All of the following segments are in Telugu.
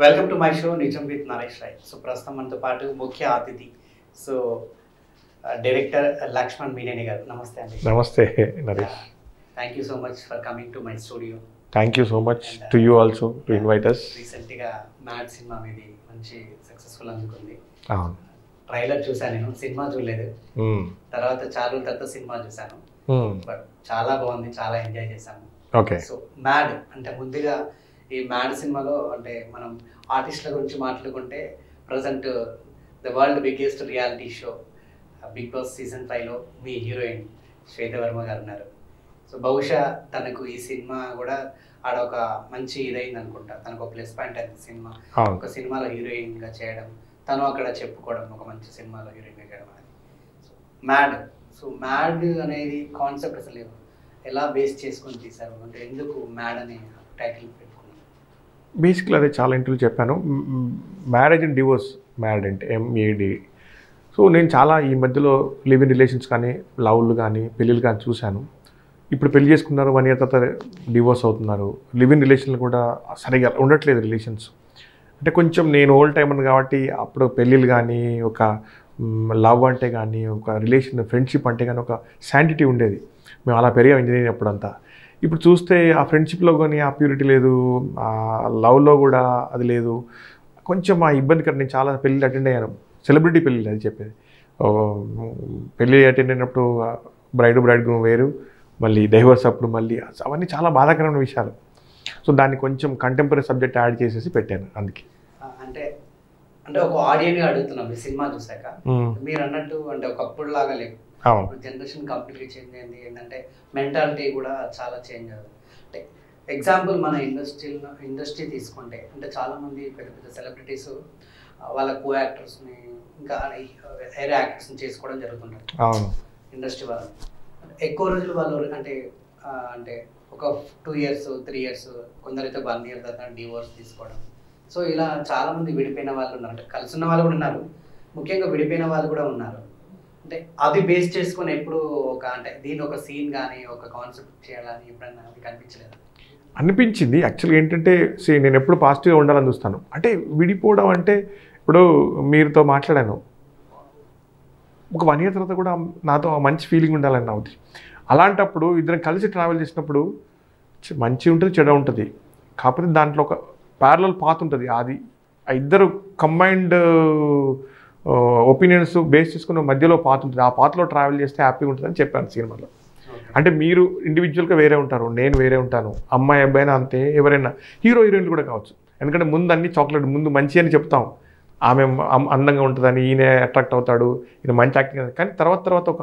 వెల్కమ్ టు మై షో నిజం విత్ నరేష్ రాయ్. సో ప్రస్తుతం మనతో పాటు ముఖ్య అతిథి సో డైరెక్టర్ లక్ష్మణ్ మీనేని గారు. నమస్తే అండి. నమస్తే Naresh. Thank you so much for coming to my studio. Thank you so much to you also to invite us. రీసెంట్గా మ్యాడ్ సినిమా మీది మంచి సక్సెస్ఫుల్ అందుకుంది. అవును, ట్రైలర్ చూసాను, నేను సినిమా చూడలేదు. తర్వాత చాలా రోజుల తర్వాత సినిమా చూసాను, బట్ చాలా బాగుంది, చాలా ఎంజాయ్ చేశాను. ఓకే. సో మ్యాడ్ అంటే ముందుగా ఈ మ్యాడ్ సినిమాలో అంటే మనం ఆర్టిస్టుల గురించి మాట్లాడుకుంటే present the world biggest reality show Bigg Boss season 5లో మీ హీరోయిన్ శ్వేత వర్మ గారు ఉన్నారు. సో బహుశా తనకు ఈ సినిమా కూడా ఆడ ఒక మంచి ఇదైంది అనుకుంటా. తనకు ఒక ప్లస్ పాయింట్ అయింది సినిమా, ఒక సినిమాలో హీరోయిన్గా చేయడం, తను అక్కడ చెప్పుకోవడం, ఒక మంచి సినిమాలో హీరోయిన్గా చేయడం అనేది. సో మ్యాడ్ అనేది కాన్సెప్ట్ అసలు ఎలా బేస్ చేసుకొని తీశారు, అంటే ఎందుకు మ్యాడ్ అనే టైటిల్ పెట్టుకున్నారు? బేసిక్లీ అదే చాలా ఇంటర్వ్యూ చెప్పాను. మ్యారేజ్ అండ్ డివోర్స్, మ్యారేజ్ అంటే MAD. సో నేను చాలా ఈ మధ్యలో లివ్ ఇన్ రిలేషన్స్ కానీ లవ్లు కానీ పెళ్ళిళ్ళు కానీ చూశాను. ఇప్పుడు పెళ్లి చేసుకున్నారు, 1 year తర్వాత డివోర్స్ అవుతున్నారు. లివ్ ఇన్ రిలేషన్లు కూడా సరిగా ఉండట్లేదు రిలేషన్స్. అంటే కొంచెం నేను ఓల్డ్ టైం అని కాబట్టి అప్పుడు పెళ్ళిళ్ళు కానీ ఒక లవ్ అంటే కానీ ఒక రిలేషన్ ఫ్రెండ్షిప్ అంటే కానీ ఒక శాంటిటీ ఉండేది. మేము అలా పెరిగాం ఇంజనీరింగ్ అప్పుడంతా. ఇప్పుడు చూస్తే ఆ ఫ్రెండ్షిప్లో కానీ ఆ ప్యూరిటీ లేదు, ఆ లవ్లో కూడా అది లేదు. కొంచెం ఆ ఇబ్బందికర. నేను చాలా పెళ్ళిళ్ళు అటెండ్ అయ్యాను, సెలబ్రిటీ పెళ్ళిళ్ళు అది చెప్పేది. పెళ్ళి అటెండ్ అయినప్పుడు బ్రైడ్ గ్రూమ్ వేరు, మళ్ళీ డైవర్స్ అప్పుడు మళ్ళీ అవన్నీ చాలా బాధాకరమైన విషయాలు. సో దాన్ని కొంచెం కంటెంపరీ సబ్జెక్ట్ యాడ్ చేసేసి పెట్టాను. అందుకే అంటే ఒక ఆడియన్గా అడుగుతున్నాం ఈ సినిమా చూసాక. మీరు అన్నట్టు అంటే ఒకప్పుడు లాగా లేవు, జనరేషన్ కంప్లీట్గా చేంజ్ అయింది. ఏంటంటే మెంటాలిటీ కూడా చాలా చేంజ్ అవుతుంది. అంటే ఎగ్జాంపుల్ మన ఇండస్ట్రీ తీసుకుంటే అంటే చాలామంది పెద్ద పెద్ద సెలబ్రిటీస్ వాళ్ళ కో యాక్టర్స్ని ఇంకా వేరే యాక్టర్స్ని చేసుకోవడం జరుగుతుంటుంది ఇండస్ట్రీ వాళ్ళు. ఎక్కువ రోజులు వాళ్ళు అంటే ఒక 2 years 3 years, కొందరైతే 1 year తర్వాత డివోర్స్ తీసుకోవడం. సో ఇలా చాలామంది విడిపోయిన వాళ్ళు ఉన్నారు, అంటే కలిసి ఉన్న వాళ్ళు కూడా ఉన్నారు, ముఖ్యంగా విడిపోయిన వాళ్ళు కూడా ఉన్నారు. అంటే అది బేస్ చేసుకొని ఎప్పుడు అంటే దీని ఒక సీన్ కానీ ఒక కాన్సెప్ట్ చేయాలని ఎప్పుడన్నా మీకు అనిపించలేదు? అనిపించింది. యాక్చువల్గా ఏంటంటే నేను ఎప్పుడు పాజిటివ్గా ఉండాలని చూస్తాను. అంటే విడిపోవడం అంటే ఇప్పుడు మీరుతో మాట్లాడాను, ఒక 1 year తర్వాత కూడా నాతో మంచి ఫీలింగ్ ఉండాలని నా ఉద్దేశం. అలాంటప్పుడు ఇద్దరం కలిసి ట్రావెల్ చేసినప్పుడు మంచి ఉంటుంది, చెడ ఉంటుంది. కాకపోతే దాంట్లో ఒక ప్యారలల్ పాత్ ఉంటుంది. అది ఆ ఇద్దరు కంబైన్డ్ ఒపీనియన్స్ బేస్ చేసుకున్న మధ్యలో పాత్ ఉంటుంది. ఆ పాత్లో ట్రావెల్ చేస్తే హ్యాపీగా ఉంటుందని చెప్పాను సినిమాలో. అంటే మీరు ఇండివిజువల్గా వేరే ఉంటారు, నేను వేరే ఉంటాను, అమ్మాయి అబ్బాయినా అంతే, ఎవరైనా హీరోయిన్లు కూడా కావచ్చు. ఎందుకంటే ముందు అన్ని చాక్లెట్ ముందు మంచి అని చెప్తాం, ఆమె అందంగా ఉంటుందని, ఈయన అట్రాక్ట్ అవుతాడు, ఈయన మంచి యాక్టింగ్. కానీ తర్వాత ఒక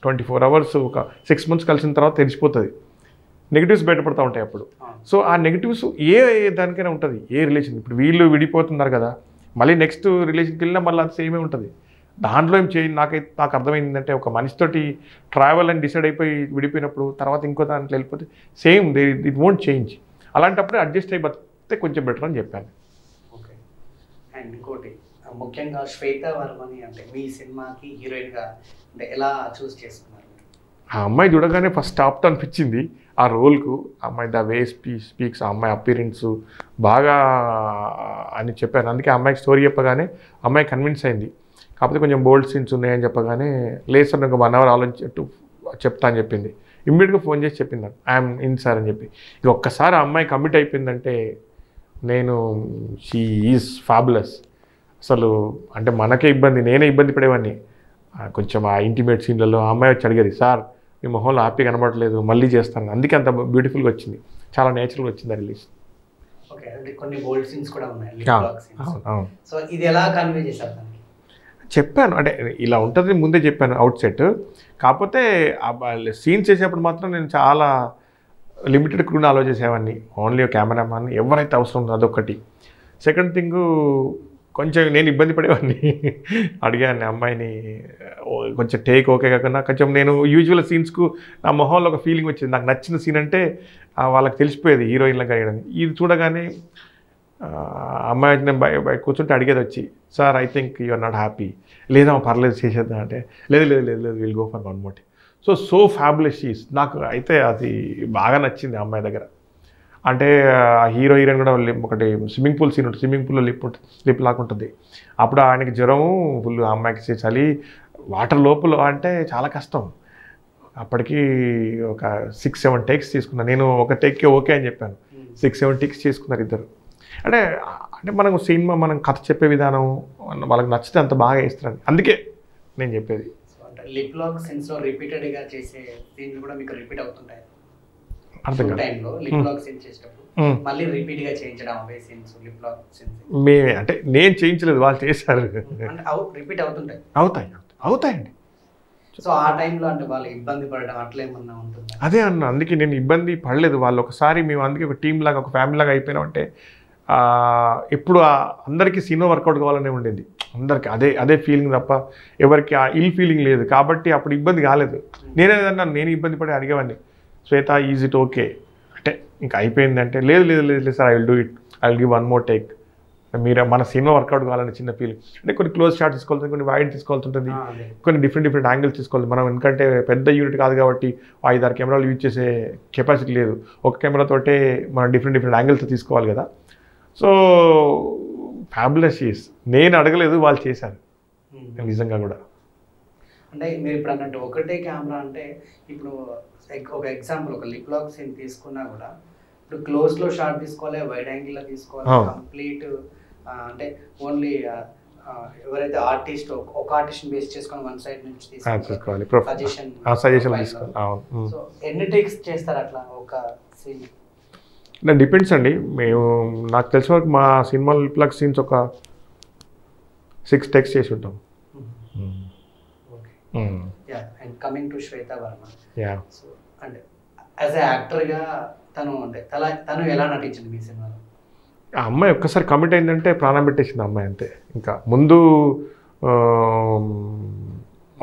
24 hours ఒక 6 months కలిసిన తర్వాత తెలిసిపోతుంది, నెగిటివ్స్ బయటపడుతూ ఉంటాయి అప్పుడు. సో ఆ నెగిటివ్స్ ఏ దానికైనా ఉంటుంది, ఏ రిలేషన్. ఇప్పుడు వీళ్ళు విడిపోతున్నారు కదా, మళ్ళీ నెక్స్ట్ రిలేషన్కి వెళ్ళినా మళ్ళీ అది సేమే ఉంటుంది. దాంట్లో ఏం చేయండి. నాకు అర్థమైంది ఏంటంటే ఒక మనిషితోటి ట్రావెల్ అని డిసైడ్ అయిపోయి విడిపోయినప్పుడు తర్వాత ఇంకో దాంట్లో వెళ్ళిపోతే సేమ్ ఇట్ వోంట్ చేంజ్. అలాంటప్పుడే అడ్జస్ట్ అయి బతికితే కొంచెం బెటర్ అని చెప్పాను. ఓకే. అండ్ ఇంకోటి ముఖ్యంగా శ్వేత వర్మని అంటే మీ సినిమాకి హీరోయిన్గా అంటే ఎలా చూస్ చేసుకున్నారు? ఆ అమ్మాయి చూడగానే ఫస్ట్ టాప్ అనిపించింది ఆ రోల్కు. అమ్మాయి ద వే స్పీక్స్, ఆ అమ్మాయి అపీరెన్స్ బాగా అని చెప్పాను. అందుకే ఆ అమ్మాయికి స్టోరీ చెప్పగానే అమ్మాయి కన్విన్స్ అయింది. కాకపోతే కొంచెం బోల్డ్ సీన్స్ ఉన్నాయని చెప్పగానే లేదు సార్, నాకు 1 hour ఆలోచించట్టు చెప్తా అని చెప్పింది. ఇమ్మీడియట్గా ఫోన్ చేసి చెప్పింది నాకు, ఐఎమ్ ఇన్ సార్ అని చెప్పి. ఇక ఒక్కసారి ఆ అమ్మాయి కమిట్ అయిపోయిందంటే షీ ఈజ్ ఫ్యాబులస్. అసలు అంటే మనకే ఇబ్బంది, నేనే ఇబ్బంది పడేవాడిని కొంచెం ఆ ఇంటిమేట్ సీన్లలో. ఆ అమ్మాయి వచ్చి అడిగేది, సార్ మీ మొహంలో హ్యాపీ కనబడట్లేదు, మళ్ళీ చేస్తాను. అందుకే అంత బ్యూటిఫుల్గా వచ్చింది, చాలా నేచురల్గా వచ్చింది ఆ రిలీజ్. ఓకే. అంటే కొన్ని బోల్డ్ సీన్స్ కూడా ఉన్నాయి. అవును. సో ఇది ఎలా కన్వే చేశారు? చెప్పాను, అంటే ఇలా ఉంటుంది ముందే చెప్పాను అవుట్ సెట్. కాకపోతే సీన్స్ చేసేప్పుడు మాత్రం నేను చాలా లిమిటెడ్ క్రూని అలో చేసేవాడిని. ఓన్లీ కెమెరామ్యాన్ ఎవరైతే అవసరం ఉందో అదొకటి. సెకండ్ థింగ్, కొంచెం నేను ఇబ్బంది పడేవాడిని. అడిగాను అమ్మాయిని కొంచెం టేక్ ఓకే కాకుండా కొంచెం నేను యూజువల్ సీన్స్కు నా మొహంలో ఒక ఫీలింగ్ వచ్చింది. నాకు నచ్చిన సీన్ అంటే వాళ్ళకి తెలిసిపోయేది హీరోయిన్లకు అడిగడం. ఇది చూడగానే అమ్మాయి నేను బయట కూర్చుంటే అడిగేది వచ్చి, sir I think you are not happy. లేదా పర్లేదు చేసేద్దాం అంటే లేదు will go for 1 more. So fabulous she's. నాకు అయితే అది బాగా నచ్చింది అమ్మాయి దగ్గర. అంటే హీరో హీరోయిన్ కూడా ఒకటి స్విమ్మింగ్ పూల్ సీన్ ఉంటుంది, స్విమ్మింగ్ పూల్లో లిప్ లాక్ ఉంటుంది. అప్పుడు ఆయనకి జ్వరము ఫుల్, అమ్మాయికి చలి, వాటర్ లోపల అంటే చాలా కష్టం. అప్పటికి ఒక 6-7 టేక్స్ తీసుకున్నాను. నేను ఒక టేక్కి ఓకే అని చెప్పాను, 6-7 టేక్స్ చేసుకున్నారు ఇద్దరు. అంటే అంటే మనకు సినిమా మనం కథ చెప్పే విధానం వాళ్ళకి నచ్చితే అంత బాగా వేస్తారని, అందుకే నేను చెప్పేది. లిప్ లాక్ సీన్స్ లో రిపీటెడ్గా చేసే సీన్లు కూడా మీకు రిపీట్ అవుతుంటాయి అర్థం కాదు. టైంలో లిప్ లాక్ సీన్ చేసేటప్పుడు మళ్ళీ రిపీట్గా చేయించడం అవే సీన్స్, లిప్ లాక్ సీన్స్ మేమే అంటే నేను చేయించలేదు, వాళ్ళు చేశారు. రిపీట్ అవుతుంటాయి. అవుతాయండి. సో ఆ టైంలో అంటే వాళ్ళు ఇబ్బంది పడడం అట్లా ఏమన్నా ఉంటుంది? అదే అన్న, అందుకే నేను ఇబ్బంది పడలేదు. వాళ్ళు ఒకసారి మేము అందుకే ఒక టీం లాగా, ఒక ఫ్యామిలీ లాగా అయిపోయినామంటే ఎప్పుడు అందరికీ సినిమా వర్కౌట్ కావాలనే ఉండేది, అందరికీ అదే ఫీలింగ్ తప్ప ఎవరికి ఆ ఇల్ ఫీలింగ్ లేదు. కాబట్టి అప్పుడు ఇబ్బంది కాలేదు. నేను ఇబ్బంది పడి అడిగేవాడిని, శ్వేత ఈజ్ ఇట్ ఓకే అంటే ఇంకా అయిపోయింది అంటే, లేదు sir, I will do it, I will give 1 more take. మీరు మన సినిమా వర్కౌట్ కావాలని చిన్న ఫీలింగ్ అంటే కొన్ని క్లోజ్ షాట్ తీసుకోవాల్సింది, కొన్ని వైడ్ తీసుకోవాల్సింటుంది, కొన్ని డిఫరెంట్ యాంగిల్స్ తీసుకోవాలి. మనం ఎందుకంటే పెద్ద యూనిట్ కాదు కాబట్టి 5-6 కెమెరాలు యూజ్ చేసే కెపాసిటీ లేదు. ఒక కెమెరాతోటే మనం డిఫరెంట్ యాంగిల్స్ తీసుకోవాలి కదా. సో ఫ్యాబులస్ ఈస్, నేను అడగలేదు, వాళ్ళు చేశారు నిజంగా కూడా. అంటే మీరు ఇప్పుడు అన్నట్టు ఒకటే కెమెరా అంటే, ఇప్పుడు ఒక ఎగ్జాంపుల్ ఒక లిప్ లాక్ సీన్ తీసుకున్నా కూడా ఇప్పుడు క్లోజ్లో షాట్ తీసుకోవాలి, వైడ్ యాంగిల్లో తీసుకోవాలి, కంప్లీట్ అంటే ఓన్లీ ఎవరైతే ఆర్టిస్ట్ ఒక ఆర్టిస్ట్ బేస్ చేసుకొని వన్ సైడ్ నుంచి తీసుకోవాలి, సజెషన్ తీసుకోవాలి. సో ఎన్ని టేక్స్ చేస్తారు అట్లా ఒక సీన్? డిపెండ్స్ అండి. నాకు తెలిసిన వరకు మా సినిమా లిప్ లాక్ సీన్స్ ఒక 6 టేక్స్ చేసి ఉంటాం. And coming to Shweta Varma, so అంటే యాజ్ ఎ యాక్టర్గా తను ఎలా నటించింది మీ సినిమాలో? ఆ అమ్మాయి ఒక్కసారి కమిట్ అయిందంటే ప్రాణం పెట్టేసింది అమ్మాయి అంతే. ఇంకా ముందు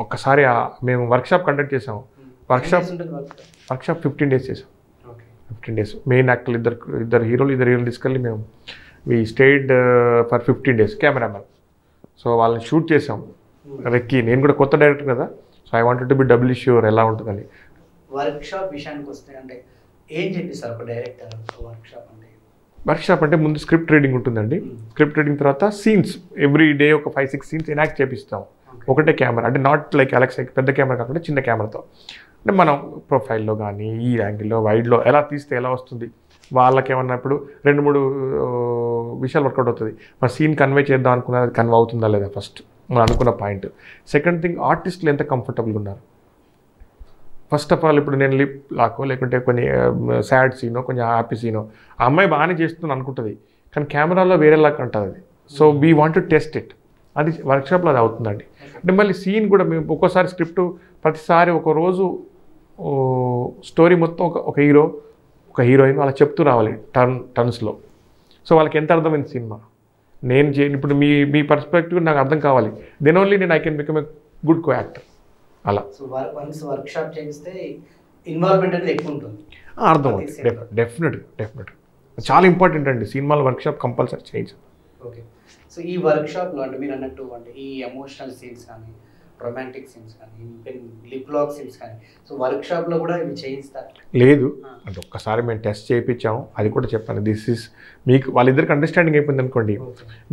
ఒక్కసారి మేము వర్క్షాప్ కండక్ట్ చేసాము. వర్క్షాప్ 15 days చేసాం. 15 days మెయిన్ యాక్టర్లు ఇద్దరు హీరోలు తీసుకెళ్ళి మేము we stayed for 15 days cameramen. So వాళ్ళని షూట్ చేసాం రెక్కి. నేను కూడా కొత్త డైరెక్టర్ కదా, so I wanted to be doubly sure ఎలా ఉంటుందని. వర్క్షాప్ విషయానికి వస్తే అంటే ఏం చెప్పిస్తారు ఒక డైరెక్టర్ వర్క్షాప్ అంటే? వర్క్షాప్ అంటే ముందు స్క్రిప్ట్ రీడింగ్ ఉంటుందండి. స్క్రిప్ట్ రీడింగ్ తర్వాత సీన్స్ ఎవ్రీ డే ఒక 5-6 scenes ఎనాక్ట్ చేపిస్తాం ఒకటే కెమెరా. అంటే నాట్ లైక్ అలెక్స్ పెద్ద కెమెరా కాకుండా చిన్న కెమెరాతో. అంటే మనం ప్రొఫైల్లో కానీ ఈ యాంగిల్లో వైడ్లో ఎలా తీస్తే ఎలా వస్తుంది, వాళ్ళకి ఏమన్నా ఇప్పుడు 2-3 విషయాలు వర్కౌట్ అవుతుంది. మన సీన్ కన్వే చేద్దాం అనుకున్నది అది కన్వే అవుతుందా లేదా ఫస్ట్ మనం అనుకున్న పాయింట్. సెకండ్ థింగ్, ఆర్టిస్టులు ఎంత కంఫర్టబుల్గా ఉన్నారు. ఫస్ట్ ఆఫ్ ఆల్ ఇప్పుడు నేను లిప్ లాకో లేకుంటే కొన్ని సాడ్ సీనో కొంచెం హ్యాపీ సీనో ఆ అమ్మాయి బాగానే చేస్తుంది అనుకుంటుంది, కానీ కెమెరాలో వేరేలాగా ఉంటుంది అది. So we want to test it. అది వర్క్షాప్లో అది అవుతుందండి. అంటే మళ్ళీ సీన్ కూడా మేము ఒక్కోసారి స్క్రిప్ట్ ప్రతిసారి ఒక రోజు స్టోరీ మొత్తం ఒక హీరో ఒక హీరోయిన్ అలా చెప్తూ రావాలి టర్న్స్లో. సో వాళ్ళకి ఎంత అర్థమైంది సినిమా, నేను ఇప్పుడు మీ పర్స్పెక్టివ్ నాకు అర్థం కావాలి, దెన్ ఓన్లీ నేను I can become a good co actor. అలా వన్స్ వర్క్షాప్ చేస్తే ఇన్వాల్వ్మెంట్ అనేది ఎక్కువ ఉంటుంది, అర్థమవుతుంది. డెఫినెట్గా చాలా ఇంపార్టెంట్ అండి సినిమాలో వర్క్షాప్ కంపల్సరీ చేయించాలి. ఓకే, సో ఈ వర్క్షాప్లో అంటే మీరు అన్నట్టు అంటే ఈ ఎమోషనల్ సీన్స్ కానీ రొమాంటిక్ సీన్స్ కానీ లిప్ లాక్ సీన్స్ కానీ సో వర్క్షాప్లో కూడా ఇవి చేయిస్తారు? లేదు అంటే ఒక్కసారి మేము టెస్ట్ చేయించాము, అది కూడా చెప్పాను. దిస్ ఈస్ మీకు వాళ్ళిద్దరికి అండర్స్టాండింగ్ అయిపోయింది అనుకోండి.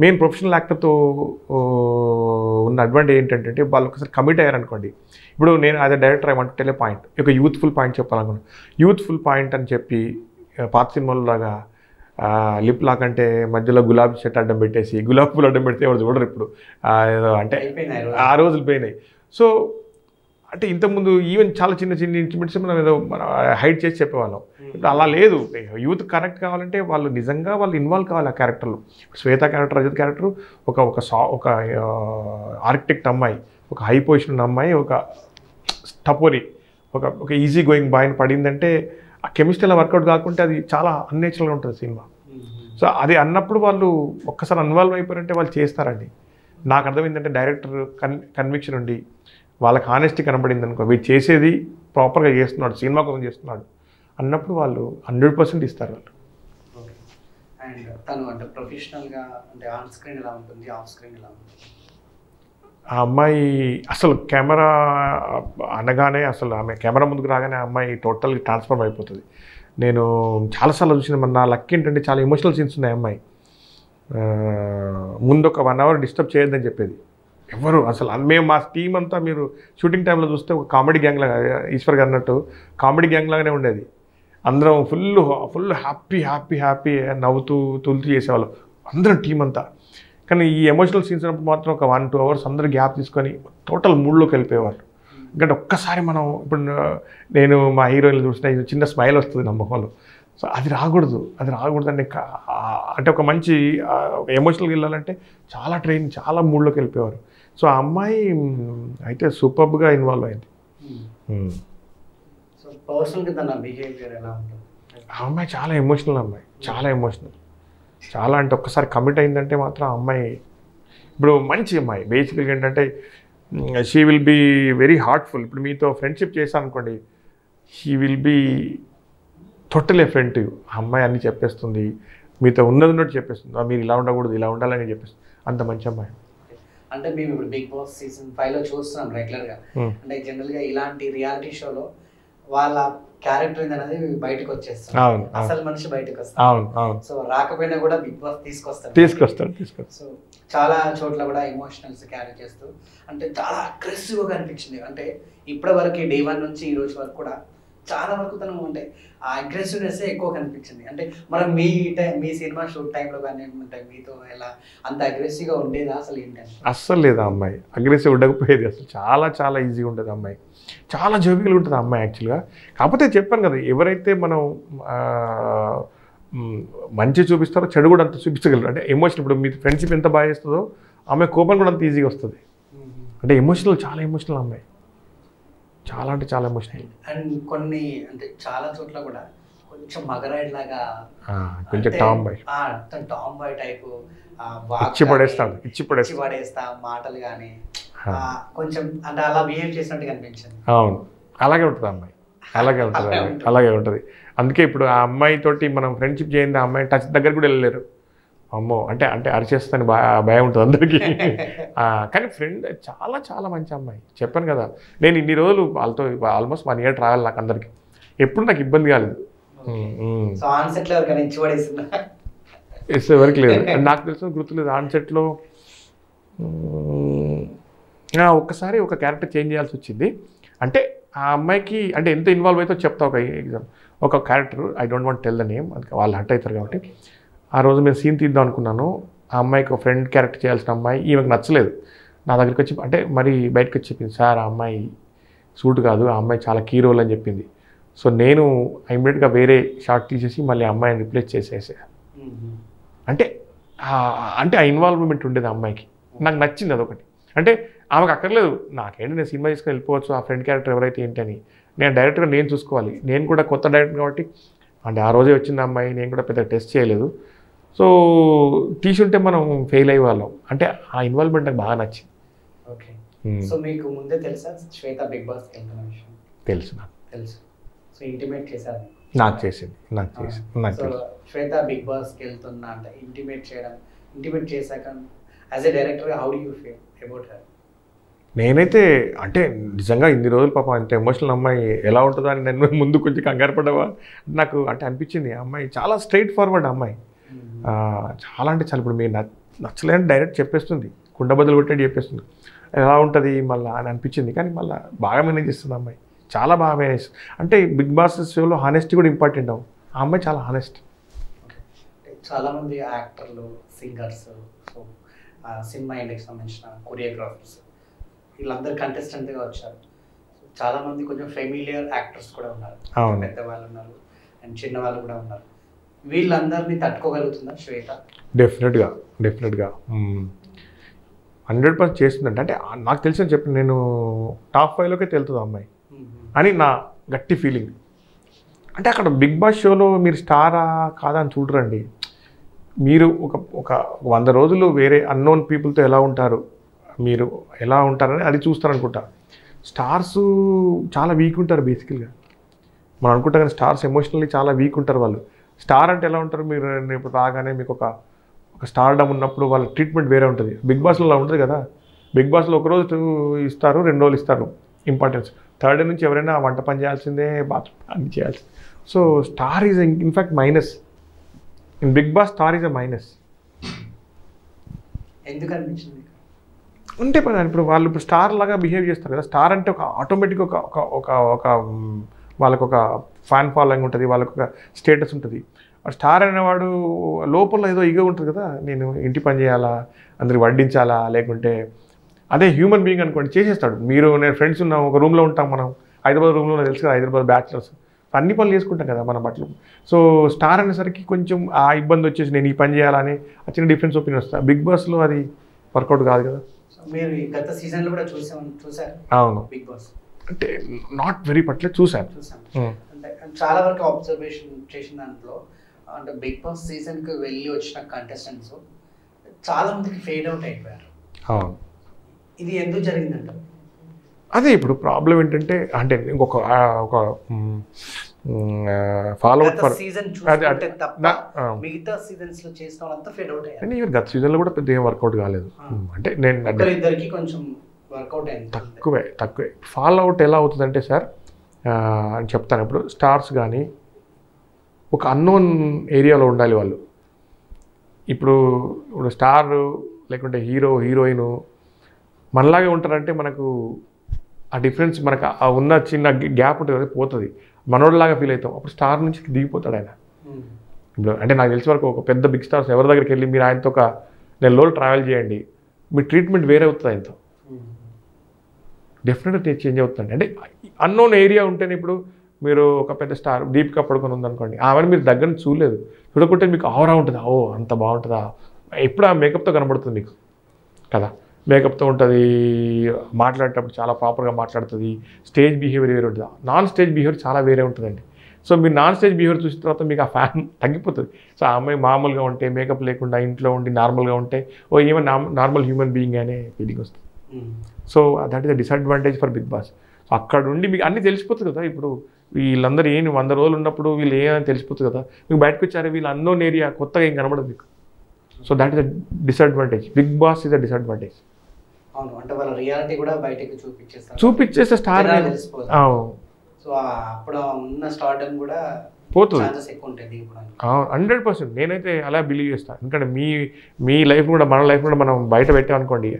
మెయిన్ ప్రొఫెషనల్ యాక్టర్తో ఉన్న అడ్వాంటేజ్ ఏంటంటే వాళ్ళు ఒకసారి కమిట్ అయ్యారనుకోండి. ఇప్పుడు నేను as a director I want to tell a point, ఒక యూత్ఫుల్ పాయింట్ చెప్పాలనుకున్నాను. యూత్ఫుల్ పాయింట్ అని చెప్పి పాత సినిమాలలాగా లిప్ లాక్ అంటే మధ్యలో గులాబీ చెట్టు అడ్డం పెట్టేసి గులాబీ పూలు అడ్డం పెడితే ఎవరు చూడరు ఇప్పుడు. అంటే ఆ రోజులు పోయినాయి. సో అంటే ఇంతకుముందు ఈవెన్ చాలా చిన్న ఇంటిమెంట్స్ మనం ఏదో హైడ్ చేసి చెప్పేవాళ్ళం. ఇప్పుడు అలా లేదు. యూత్ కనెక్ట్ కావాలంటే వాళ్ళు నిజంగా వాళ్ళు ఇన్వాల్వ్ కావాలి ఆ క్యారెక్టర్లో. శ్వేత క్యారెక్టర్, రజత్ క్యారెక్టర్ ఒక ఆర్కిటెక్ట్ అమ్మాయి, ఒక హై పొజిషన్ ఉన్న అమ్మాయి, ఒక టపోరి, ఒక ఈజీ గోయింగ్ బాయ్ని పడిందంటే ఆ కెమిస్ట్రీ అలా వర్కౌట్ కాకుంటే అది చాలా అన్నేచురల్గా ఉంటుంది సినిమా. సో అది అన్నప్పుడు వాళ్ళు ఒక్కసారి ఇన్వాల్వ్ అయిపోయారంటే వాళ్ళు చేస్తారండి. నాకు అర్థమైందంటే డైరెక్టర్ కన్విక్షన్ ఉండి వాళ్ళకి హానెస్టీ కనబడింది అనుకో, వీడు చేసేది ప్రాపర్గా చేస్తున్నాడు, సినిమా కోసం చేస్తున్నాడు అన్నప్పుడు వాళ్ళు 100% ఇస్తారు వాళ్ళు. అండ్ తను అంటే ప్రొఫెషనల్గా అంటే ఆన్ స్క్రీన్ ఎలా ఉంటుంది, ఆఫ్ స్క్రీన్ ఎలా ఉంటుంది? ఆ అమ్మాయి అసలు కెమెరా అనగానే అసలు ఆమె కెమెరా ముందుకు రాగానే ఆ అమ్మాయి టోటల్గా ట్రాన్స్ఫార్మ్ అయిపోతుంది. నేను చాలాసార్లు చూసిన మన నా లక్ ఏంటంటే చాలా ఎమోషనల్ సీన్స్ ఉన్నాయి అమ్మాయి. ముందు ఒక 1 hour డిస్టర్బ్ చేయొద్దని చెప్పేది. ఎవరు అసలు మేము మా టీం అంతా మీరు షూటింగ్ టైంలో చూస్తే ఒక కామెడీ గ్యాంగ్ లాగా, ఈశ్వర్ గారు అన్నట్టు కామెడీ గ్యాంగ్ లాగానే ఉండేది. అందరం ఫుల్ హ్యాపీ నవ్వుతూ తులుతూ చేసేవాళ్ళం అందరం టీం అంతా. కానీ ఈ ఎమోషనల్ సీన్స్ ఉన్నప్పుడు మాత్రం ఒక 1-2 hours అందరూ గ్యాప్ తీసుకొని టోటల్ మూడ్లోకి వెళ్ళిపోయేవాళ్ళు. ఎందుకంటే ఒక్కసారి మనం ఇప్పుడు నేను మా హీరోయిన్లు చూసిన చిన్న స్మైల్ వస్తుంది నా మొహంలో. సో అది రాకూడదు అంటే ఒక మంచి ఎమోషనల్గా వెళ్ళాలంటే చాలా మూడ్లోకి వెళ్ళిపోయేవారు. సో ఆ అమ్మాయి అయితే సూపర్గా ఇన్వాల్వ్ అయింది. ఆ అమ్మాయి చాలా ఎమోషనల్, చాలా అంటే ఒక్కసారి కమిట్ అయిందంటే మాత్రం ఆ అమ్మాయి ఇప్పుడు మంచి అమ్మాయి. బేసికల్గా ఏంటంటే she will be very heartful. ఇప్పుడు మీతో ఫ్రెండ్షిప్ చేశాను అనుకోండి, she will be total friend to you. ఆ అమ్మాయి అన్నీ చెప్పేస్తుంది, మీతో ఉన్నట్టు చెప్పేస్తుంది, మీరు ఇలా ఉండకూడదు ఇలా ఉండాలని చెప్పేస్తుంది. అంత మంచి అమ్మాయి. అంటే మేము ఇప్పుడు బిగ్ బాస్ సీజన్ 5లో చూస్తున్నాం రెగ్యులర్గా. అంటే జనరల్గా ఇలాంటి రియాలిటీ షోలో వాళ్ళ క్యారెక్టర్ అనేది బయటకు వచ్చేస్తారు, అసలు మనిషి బయటకు వస్తారు. సో రాకపోయినా కూడా బిగ్ బాస్ తీసుకొస్తారు. సో చాలా చోట్ల కూడా ఎమోషనల్స్ క్యారీ చేస్తూ అంటే చాలా అగ్రెసివ్గా అనిపించింది. అంటే ఇప్పటి వరకు డే 1 నుంచి ఈ రోజు వరకు కూడా చాలా వరకు తను అంటే ఆ అగ్రెసివ్నెస్ ఎక్కువ కనిపించింది. అంటే మనం మీ సినిమా షూట్ టైంలో కానీ అంటే మీతో ఎలా అంత అగ్రెసివ్గా ఉండేదా అసలు ఏంటంటే? అస్సలు లేదు, ఆ అమ్మాయి అగ్రెసివ్ ఉండకపోయేది. అసలు చాలా ఈజీగా ఉంటుంది అమ్మాయి, చాలా జోవియల్గా ఉంటుంది ఆ అమ్మాయి యాక్చువల్గా. కాకపోతే చెప్పాను కదా, ఎవరైతే మనం మంచి చూపిస్తారో చెడు కూడా అంత చూపించగలరు. అంటే ఎమోషన్ ఇప్పుడు మీ ఫ్రెండ్షిప్ ఎంత బాగా చేస్తుందో ఆమె కోపం కూడా అంత ఈజీగా వస్తుంది. అంటే చాలా ఎమోషనల్ అమ్మాయి, చాలా అంటే చాలా ఎమోషనల్. అండ్ కొన్ని అంటే చాలా చోట్ల కూడా కొంచెం మగరాయిడ్ లాగా, కొంచెం టామ్ బాయ్ టైపు ఇచ్చి పడేస్తా మాటలు కానీ కొంచెం అంటే అలా బిహేవ్ చేసినట్టుగా అనిపించింది. అవును, అలాగే ఉంటుంది అమ్మాయి, అలాగే ఉంటుంది. అందుకే ఇప్పుడు ఆ అమ్మాయితోటి మనం ఫ్రెండ్షిప్ చేయండి, ఆ అమ్మాయి టచ్ దగ్గర కూడా వెళ్ళలేరు. అమ్మో అంటే అరిచేస్తాను భయం ఉంటుంది అందరికీ. కానీ ఫ్రెండ్ చాలా మంచి అమ్మాయి. చెప్పాను కదా, నేను ఇన్ని రోజులు వాళ్ళతో ఆల్మోస్ట్ 1 year ట్రావెల్ నాకు అందరికి ఎప్పుడు నాకు ఇబ్బంది కాలేదు. ఎవరికి లేదు, నాకు తెలిసిన గుర్తులేదు. ఆన్సెట్లో ఒక్కసారి ఒక క్యారెక్టర్ చేంజ్ చేయాల్సి వచ్చింది. అంటే ఆ అమ్మాయికి అంటే ఎంత ఇన్వాల్వ్ అవుతుందో చెప్తా. ఒక character, I don't want tell the name, అందుకే వాళ్ళు హర్ట్ అవుతారు కాబట్టి. ఆ రోజు మేము సీన్ తీద్దాం అనుకున్నాను. ఆ అమ్మాయికి ఒక ఫ్రెండ్ క్యారెక్టర్ చేయాల్సిన అమ్మాయి, ఈమెకు నచ్చలేదు. నా దగ్గరికి వచ్చి అంటే మరి బయటకు వచ్చి చెప్పింది, సార్ ఆ అమ్మాయి సూట్ కాదు, ఆ అమ్మాయి చాలా కీ రోల్ అని చెప్పింది. సో నేను ఇమ్మీడియట్గా వేరే షార్ట్ తీసేసి మళ్ళీ ఆ అమ్మాయిని రిప్లేస్ చేసేసా. అంటే ఆ ఇన్వాల్వ్మెంట్ ఉండేది ఆ అమ్మాయికి, నాకు నచ్చింది అదొకటి. అంటే ఆమెకు అక్కర్లేదు, నాకేంటి నేను సినిమా తీసుకొని వెళ్ళిపోవచ్చు, ఆ ఫ్రెండ్ క్యారెక్టర్ ఎవరైతే ఏంటి అని. నేను డైరెక్ట్గా నేను చూసుకోవాలి, నేను కూడా కొత్త డైరెక్టర్ కాబట్టి. అంటే ఆ రోజే వచ్చింది అమ్మాయి, నేను కూడా పెద్ద టెస్ట్ చేయలేదు. సో తీసుంటే మనం ఫెయిల్ అయ్యే వాళ్ళం. అంటే ఆ ఇన్వాల్వ్మెంట్ నాకు బాగా నచ్చింది. ఓకే, సో మీకు ముందే తెలుసా శ్వేత బిగ్ బాస్ వెళ్తున్న విషయం? తెలుసు. సో ఇంటిమేట్ చేశారు? నాకు చేసింది. సో శ్వేత బిగ్ బాస్కి వెళ్తున్నా అంటే ఇంటిమేట్ చేశాక as a director how do you feel about her? నేనైతే అంటే నిజంగా ఇన్ని రోజులు పాపం అంత ఎమోషనల్ అమ్మాయి ఎలా ఉంటుందో అని నేను ముందు కొంచెం కంగారు పడ్డావా నాకు అంటే అనిపించింది. ఆ అమ్మాయి చాలా స్ట్రైట్ ఫార్వర్డ్ అమ్మాయి, చాలా అంటే చాలా. ఇప్పుడు మీరు నచ్చలేని డైరెక్ట్ చెప్పేస్తుంది, కుండ బదులు కొట్టేది చెప్పేస్తుంది, ఎలా ఉంటుంది మళ్ళీ అని అనిపించింది. కానీ మళ్ళీ బాగా మేనేజ్ చేస్తుంది అమ్మాయి, చాలా బాగా మేనేజ్. అంటే బిగ్ బాస్ షోలో హానెస్టీ కూడా ఇంపార్టెంట్. ఆ అమ్మాయి చాలా హానెస్ట్. చాలామంది యాక్టర్లు, సింగర్స్, సినిమా ఇండస్ట్రీకి సంబంధించిన కొరియోగ్రాఫర్స్ వీళ్ళందరూ కంటెస్టెంట్గా వచ్చారు. చాలామంది కొంచెం ఫెమిలియర్ యాక్టర్స్ కూడా ఉన్నారు, పెద్దవాళ్ళు ఉన్నారు అండ్ చిన్నవాళ్ళు కూడా ఉన్నారు. వీళ్ళందరినీ తట్టుకోగలుగుతుందా శ్వేత? డెఫినెట్గా 100% చేస్తుందంటే. అంటే నాకు తెలిసిన చెప్పి నేను టాప్ 5లోకే తెలుతుంది అమ్మాయి అని నా గట్టి ఫీలింగ్. అంటే అక్కడ బిగ్ బాస్ షోలో మీరు స్టారా కాదా అని చూడరండి. మీరు ఒక 100 రోజులు వేరే అన్నోన్ పీపుల్తో ఎలా ఉంటారు, మీరు ఎలా ఉంటారని అది చూస్తారనుకుంటా. స్టార్స్ చాలా వీక్ ఉంటారు బేసికల్గా, మనం అనుకుంటాం కానీ స్టార్స్ ఎమోషనల్లీ చాలా వీక్ ఉంటారు వాళ్ళు. స్టార్ అంటే ఎలా ఉంటారు, మీరు ఇప్పుడు రాగానే మీకు ఒక స్టార్డమ్ ఉన్నప్పుడు వాళ్ళ ట్రీట్మెంట్ వేరే ఉంటుంది. బిగ్ బాస్లో అలా ఉంటుంది కదా. బిగ్ బాస్లో ఒకరోజు ఇస్తారు, 2 రోజులు ఇస్తారు ఇంపార్టెన్స్. 3rd డే నుంచి ఎవరైనా వంట పని చేయాల్సిందే, బాత్రూమ్ అన్ని చేయాల్సిందే. So star is in fact minus. In Bigg Boss star is a minus. ఎందుకు అనిపించింది? ఉంటే పని ఇప్పుడు వాళ్ళు ఇప్పుడు స్టార్ లాగా బిహేవ్ చేస్తారు కదా. స్టార్ అంటే ఒక ఆటోమేటిక్ ఒక ఒక ఒక వాళ్ళకు ఒక ఫ్యాన్ ఫాలోయింగ్ ఉంటుంది, వాళ్ళకు ఒక స్టేటస్ ఉంటుంది. స్టార్ అనేవాడు లోపల ఏదో ఈగో ఉంటుంది కదా, నేను ఇంటి పని చేయాలా, అందరికి వడ్డించాలా, లేకుంటే అదే హ్యూమన్ బీయింగ్ అనుకోండి చేసేస్తాడు. మీరు నేను ఫ్రెండ్స్ ఉన్నాం, ఒక రూమ్లో ఉంటాం మనం, హైదరాబాద్ రూమ్లో తెలుసు కదా, హైదరాబాద్ బ్యాచులర్స్ అన్ని పనులు చేసుకుంటాం కదా మన బట్టలు. సో స్టార్ అనేసరికి కొంచెం ఆ ఇబ్బంది వచ్చేసి నేను ఈ పని చేయాలని ఆ చిన్న డిఫరెన్స్ ఒపీనియన్ వస్తుంది. బిగ్ బాస్లో అది వర్కౌట్ కాదు కదా. మీరు గత సీజన్లో కూడా చూసారు? అవును, బిగ్ బాస్ అంటే నాట్ వెరీ పట్ల చూశాను. అంటే చాలా వరకు అబ్జర్వేషన్ చేసిన దాంట్లో అంటే బిగ్ బాస్ సీజన్కి వెళ్ళి వచ్చిన కంటెస్టెంట్స్ చాలా మందికి ఫెయిల్ అవుట్ అయిపోయారు. అవును, ఇది ఎందుకు జరిగిందంట? అదే ఇప్పుడు ప్రాబ్లం ఏంటంటే అంటే ఇంకొక ఒక ఫాలో అవుట్ ఫర్ సీజన్ మిగతా సీజన్స్ లో చేసిన వాళ్ళంతా ఫెయిల్ అవుట్ అయ్యారు. కానీ గత సీజన్లో కూడా పెద్ద ఏం వర్కౌట్ కాలేదు. అంటే నేను ఇద్దరికి కొంచెం వర్కౌట్ అయింది, తక్కువే. ఫాలో అవుట్ ఎలా అవుతుందంటే సార్ అని చెప్తాను. ఇప్పుడు స్టార్స్ కానీ ఒక అన్నోన్ ఏరియాలో ఉండాలి వాళ్ళు. ఇప్పుడు స్టార్ లేకుంటే హీరో హీరోయిన్ మనలాగే ఉంటారంటే మనకు ఆ డిఫరెన్స్, మనకు ఆ ఉన్న చిన్న గ్యాప్ ఉంటుంది కదా పోతుంది, మనోడిలాగా ఫీల్ అవుతాం. అప్పుడు స్టార్ నుంచి దిగిపోతాడు ఆయన. ఇప్పుడు అంటే నాకు తెలిసి వరకు ఒక పెద్ద బిగ్ స్టార్స్ ఎవరి దగ్గరికి వెళ్ళి మీరు ఆయనతో ఒక 4 రోజులు ట్రావెల్ చేయండి, మీ ట్రీట్మెంట్ వేరే అవుతుంది ఆయనతో, డెఫినెట్గా చేంజ్ అవుతుంది. అంటే అన్నోన్ ఏరియా ఉంటేనే ఇప్పుడు మీరు ఒక పెద్ద స్టార్ దీపికా పడుకొని ఉందనుకోండి, ఆమెను మీరు దగ్గర నుంచి చూడలేదు, చూడకుంటే మీకు ఆవరా ఉంటుందా, ఓ అంత బాగుంటుందా, ఎప్పుడు ఆ మేకప్తో కనబడుతుంది మీకు కదా. మేకప్తో ఉంటుంది, మాట్లాడేటప్పుడు చాలా ప్రాపర్గా మాట్లాడుతుంది, స్టేజ్ బిహేవియర్ వేరే ఉంటుంది, నాన్ స్టేజ్ బిహేవియర్ చాలా వేరే ఉంటుందండి. సో మీరు నాన్ స్టేజ్ బిహేవియర్ చూసిన తర్వాత మీకు ఆ ఫ్యాన్ తగ్గిపోతుంది. సో ఆ అమ్మాయి మామూలుగా ఉంటే, మేకప్ లేకుండా ఇంట్లో ఉండి నార్మల్గా ఉంటే, oh even normal human being అనే ఫీలింగ్ వస్తుంది. So that is the disadvantage for Bigg Boss. సో అక్కడ ఉండి మీకు అన్నీ తెలిసిపోతుంది కదా. ఇప్పుడు వీళ్ళందరూ 100 రోజులు ఉన్నప్పుడు వీళ్ళు ఏమని తెలిసిపోతుంది కదా. మీకు బయటకు వచ్చారు, వీళ్ళు అన్నోన్ ఏరియా కొత్తగా ఏం కనబడదు మీకు. So that is the disadvantage. Bigg Boss is the disadvantage. అవును, అంటే వాళ్ళ రియాలిటీ కూడా బయటకు చూపించేస్తే స్టార్ సో అప్పుడు ఉన్న స్టార్డమ్ కూడా పోతుంది, ఛాన్సెస్ ఎక్కువ ఉంటాయి దిగిపోవడానికి. 100%. నేనైతే అలా బిలీవ్ చేస్తాను. ఎందుకంటే మీ లైఫ్ కూడా మన లైఫ్ కూడా మనం బయట పెట్టామనుకోండి,